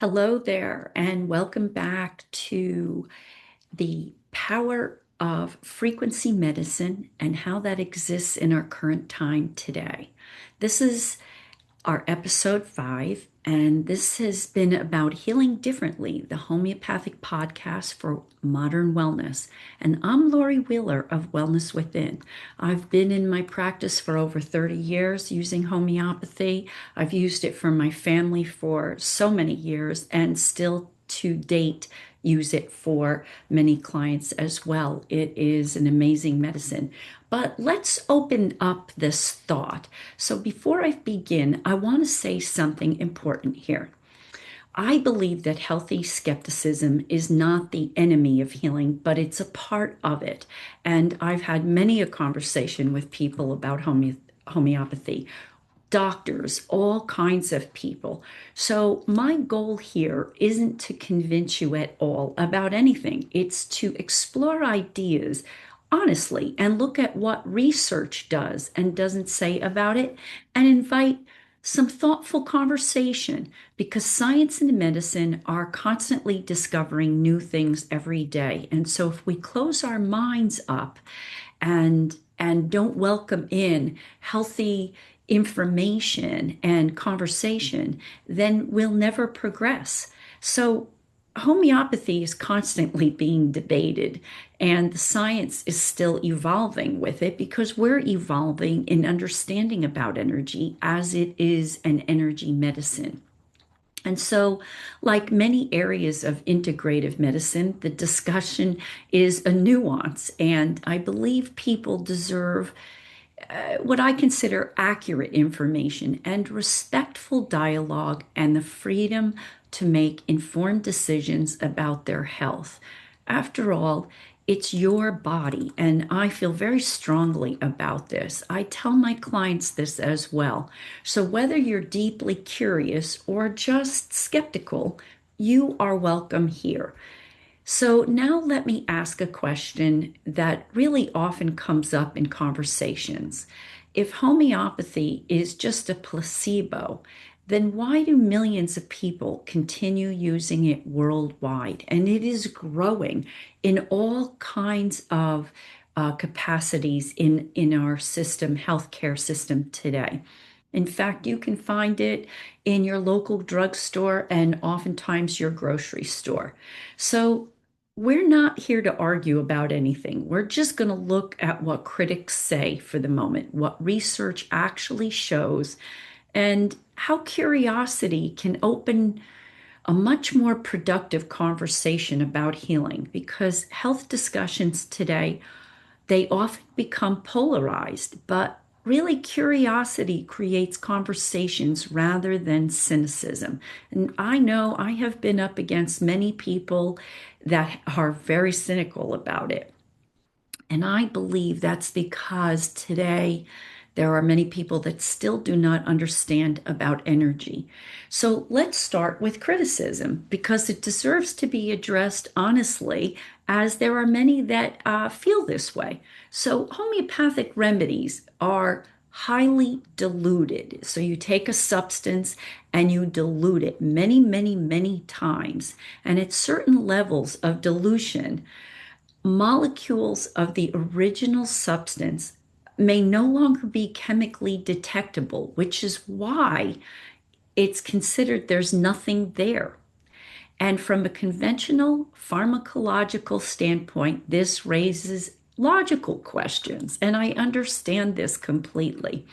Hello there, and welcome back to the power of frequency medicine and how that exists in our current time today. This is our episode 5, and this has been about healing differently, the homeopathic podcast for modern wellness. And I'm Laurie Wheeler of Wellness Within. I've been in my practice for over 30 years using homeopathy. I've used it for my family for so many years and still to date use it for many clients as well. It is an amazing medicine. But let's open up this thought. So before I begin, I want to say something important here. I believe that healthy skepticism is not the enemy of healing, but it's a part of it. And I've had many a conversation with people about homeopathy, doctors, all kinds of people. So my goal here isn't to convince you at all about anything. It's to explore ideas honestly and look at what research does and doesn't say about it and invite some thoughtful conversation because science and medicine are constantly discovering new things every day. And so if we close our minds up and don't welcome in healthy information and conversation, then we'll never progress. So homeopathy is constantly being debated, and the science is still evolving with it because we're evolving in understanding about energy as it is an energy medicine. And so, like many areas of integrative medicine, the discussion is a nuance, and I believe people deserve what I consider accurate information and respectful dialogue and the freedom to make informed decisions about their health. After all, it's your body, and I feel very strongly about this. I tell my clients this as well. So, whether you're deeply curious or just skeptical, you are welcome here. So now let me ask a question that really often comes up in conversations. If homeopathy is just a placebo, then why do millions of people continue using it worldwide? And it is growing in all kinds of capacities in our system, healthcare system today. In fact, you can find it in your local drugstore and oftentimes your grocery store. So we're not here to argue about anything. We're just going to look at what critics say for the moment, what research actually shows, and how curiosity can open a much more productive conversation about healing because health discussions today, they often become polarized, but really curiosity creates conversations rather than cynicism. And I know I have been up against many people that are very cynical about it. And I believe that's because today there are many people that still do not understand about energy. So let's start with criticism because it deserves to be addressed honestly, as there are many that feel this way. So homeopathic remedies are highly diluted. So you take a substance and you dilute it many, many, many times. And at certain levels of dilution, molecules of the original substance may no longer be chemically detectable, which is why it's considered there's nothing there. And from a conventional pharmacological standpoint, this raises logical questions, and I understand this completely.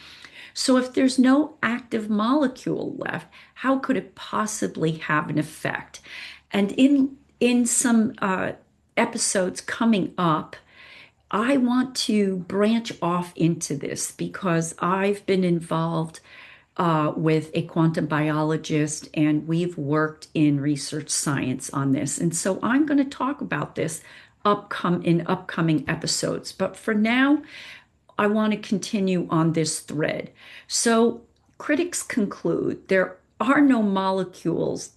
So if there's no active molecule left, how could it possibly have an effect? And in some episodes coming up, I want to branch off into this because I've been involved with a quantum biologist and we've worked in research science on this. And so I'm going to talk about this in upcoming episodes. But for now, I want to continue on this thread. So critics conclude there are no molecules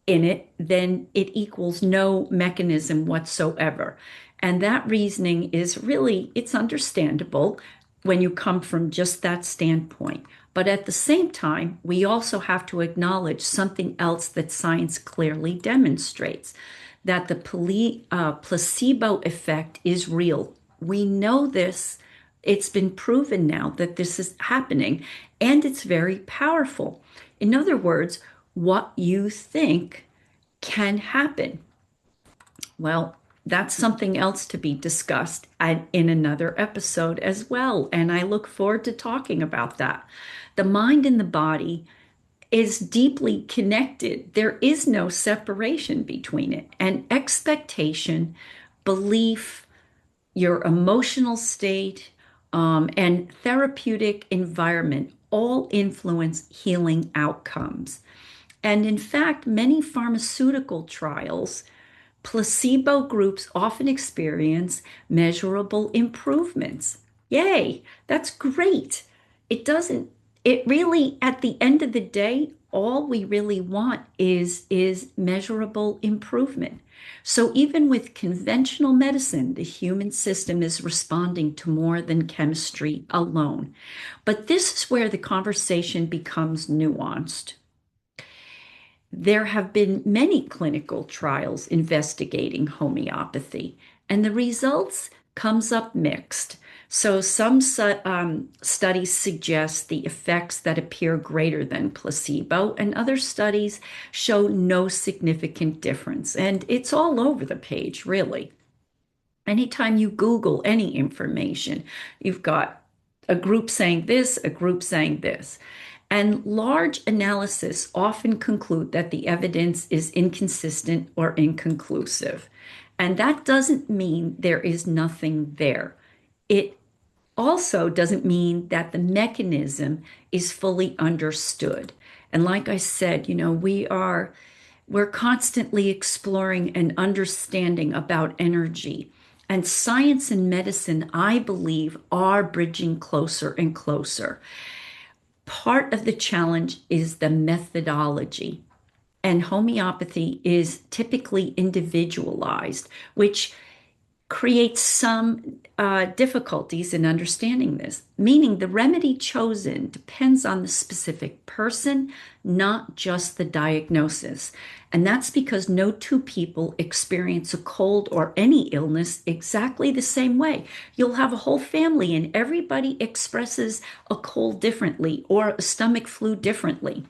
in it, then it equals no mechanism whatsoever. And that reasoning is really, it's understandable when you come from just that standpoint. But at the same time, we also have to acknowledge something else that science clearly demonstrates, that the placebo effect is real. We know this. It's been proven now that this is happening, and it's very powerful. In other words, what you think can happen. Well, that's something else to be discussed in another episode as well. And I look forward to talking about that. The mind and the body is deeply connected. There is no separation between it. And expectation, belief, your emotional state, and therapeutic environment all influence healing outcomes. And in fact, many pharmaceutical trials, placebo groups often experience measurable improvements. Yay, that's great. It doesn't, it really, at the end of the day, all we really want is measurable improvement. So even with conventional medicine, the human system is responding to more than chemistry alone. But this is where the conversation becomes nuanced. There have been many clinical trials investigating homeopathy, and the results comes up mixed. So some studies suggest the effects that appear greater than placebo, and other studies show no significant difference. And it's all over the page, really. Anytime you Google any information, you've got a group saying this, a group saying this. And large analysis often conclude that the evidence is inconsistent or inconclusive. And that doesn't mean there is nothing there. It also doesn't mean that the mechanism is fully understood. And like I said, we're constantly exploring and understanding about energy. And science and medicine, I believe, are bridging closer and closer. Part of the challenge is the methodology, and homeopathy is typically individualized, which creates some difficulties in understanding this, meaning the remedy chosen depends on the specific person, not just the diagnosis. And that's because no two people experience a cold or any illness exactly the same way. You'll have a whole family and everybody expresses a cold differently or a stomach flu differently,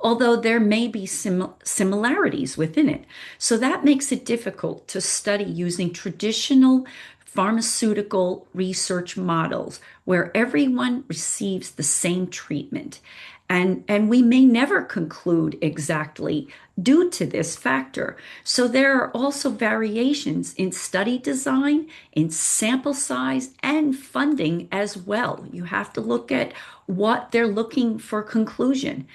although there may be similarities within it. So that makes it difficult to study using traditional pharmaceutical research models where everyone receives the same treatment. And we may never conclude exactly due to this factor. So there are also variations in study design, in sample size, and funding as well. You have to look at what they're looking for conclusion.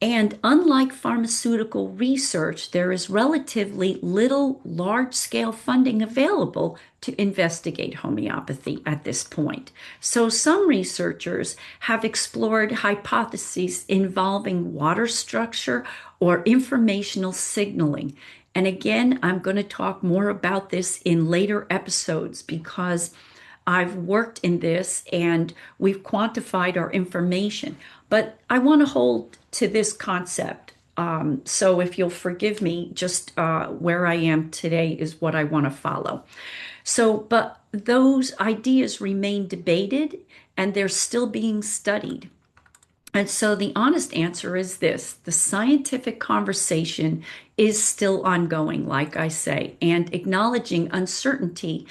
And unlike pharmaceutical research, there is relatively little large scale funding available to investigate homeopathy at this point. So, some researchers have explored hypotheses involving water structure or informational signaling. And again, I'm going to talk more about this in later episodes because I've worked in this and we've quantified our information. But I want to hold to this concept. So if you'll forgive me, just where I am today is what I want to follow. So, but those ideas remain debated and they're still being studied. And so the honest answer is this: the scientific conversation is still ongoing, like I say, and acknowledging uncertainty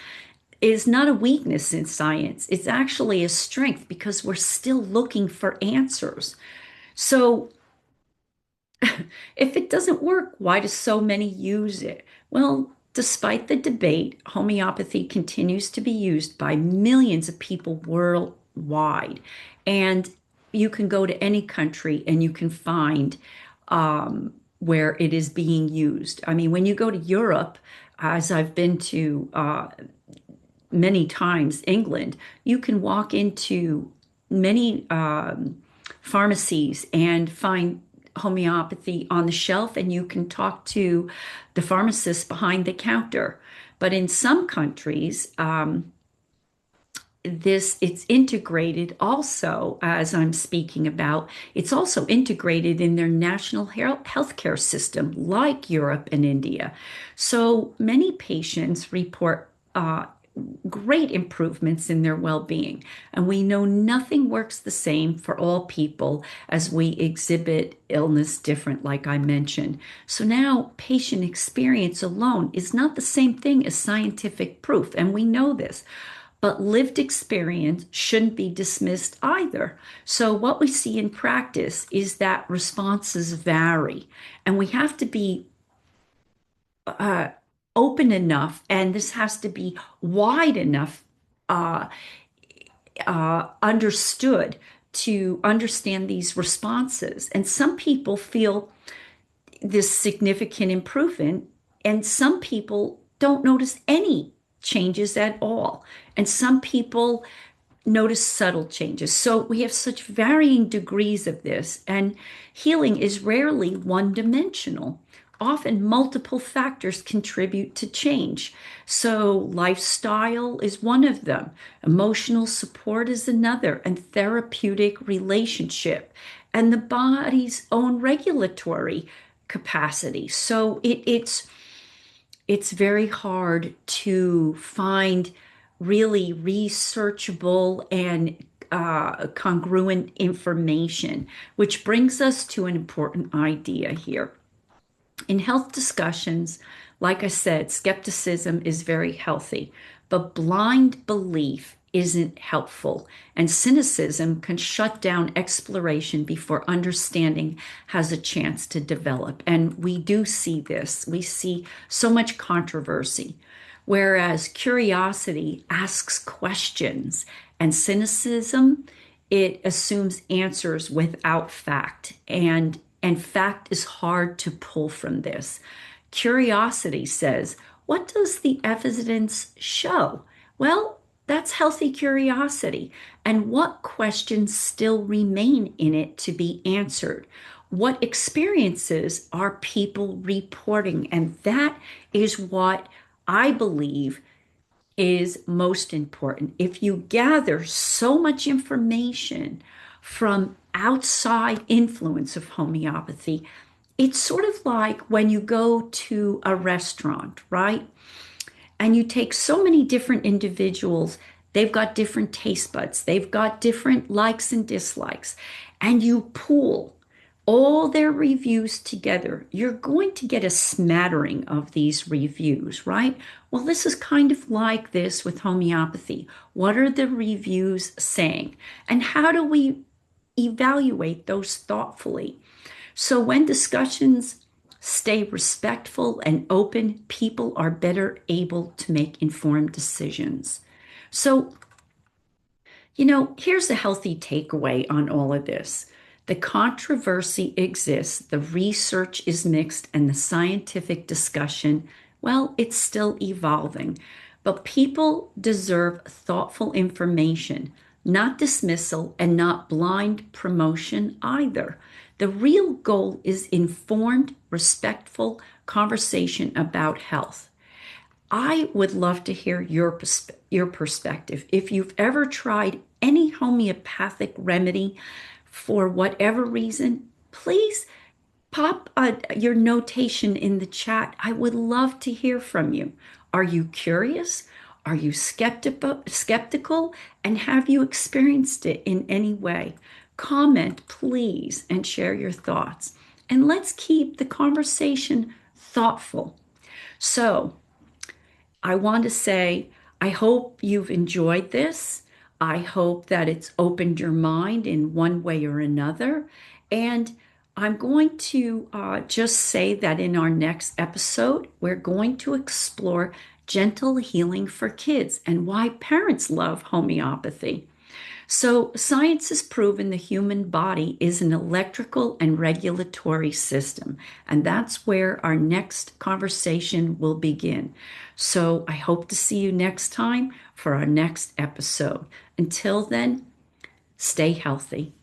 is not a weakness in science. It's actually a strength because we're still looking for answers. So if it doesn't work, why do so many use it? Well, despite the debate, homeopathy continues to be used by millions of people worldwide. And you can go to any country and you can find where it is being used. I mean, when you go to Europe, as I've been to many times, England, you can walk into many pharmacies and find homeopathy on the shelf, and you can talk to the pharmacist behind the counter. But in some countries, it's integrated also, as I'm speaking about, it's also integrated in their national healthcare system, like Europe and India. So many patients report great improvements in their well-being. And we know nothing works the same for all people as we exhibit illness different, like I mentioned. So now patient experience alone is not the same thing as scientific proof, and we know this. But lived experience shouldn't be dismissed either. So, what we see in practice is that responses vary, and we have to be uh, open enough, and this has to be wide enough, uh, understood to understand these responses. And some people feel this significant improvement, and some people don't notice any changes at all. And some people notice subtle changes. So we have such varying degrees of this, and healing is rarely one dimensional. Often multiple factors contribute to change. So lifestyle is one of them, emotional support is another, and therapeutic relationship, and the body's own regulatory capacity. So it's very hard to find really researchable and congruent information, which brings us to an important idea here. In health discussions, like I said, skepticism is very healthy, but blind belief isn't helpful, and cynicism can shut down exploration before understanding has a chance to develop. And we do see this. We see so much controversy, whereas curiosity asks questions, and cynicism, it assumes answers without fact, and fact is hard to pull from this. Curiosity says, what does the evidence show? Well, that's healthy curiosity. And what questions still remain in it to be answered? What experiences are people reporting? And that is what I believe is most important. If you gather so much information from outside influence of homeopathy, it's sort of like when you go to a restaurant, right? And you take so many different individuals, they've got different taste buds, they've got different likes and dislikes, and you pool all their reviews together, you're going to get a smattering of these reviews, right? Well, this is kind of like this with homeopathy. What are the reviews saying? And how do we evaluate those thoughtfully? So when discussions stay respectful and open, people are better able to make informed decisions. So, here's a healthy takeaway on all of this. The controversy exists, the research is mixed, and the scientific discussion, well, it's still evolving. But people deserve thoughtful information, not dismissal and not blind promotion either. The real goal is informed, respectful conversation about health. I would love to hear your perspective. If you've ever tried any homeopathic remedy for whatever reason, please pop your notation in the chat. I would love to hear from you. Are you curious? Are you skeptical? And have you experienced it in any way? Comment, please, and share your thoughts. And let's keep the conversation thoughtful. So, I want to say, I hope you've enjoyed this. I hope that it's opened your mind in one way or another. And I'm going to just say that in our next episode, we're going to explore gentle healing for kids and why parents love homeopathy. So, science has proven the human body is an electrical and regulatory system, and that's where our next conversation will begin. So, I hope to see you next time for our next episode. Until then, stay healthy.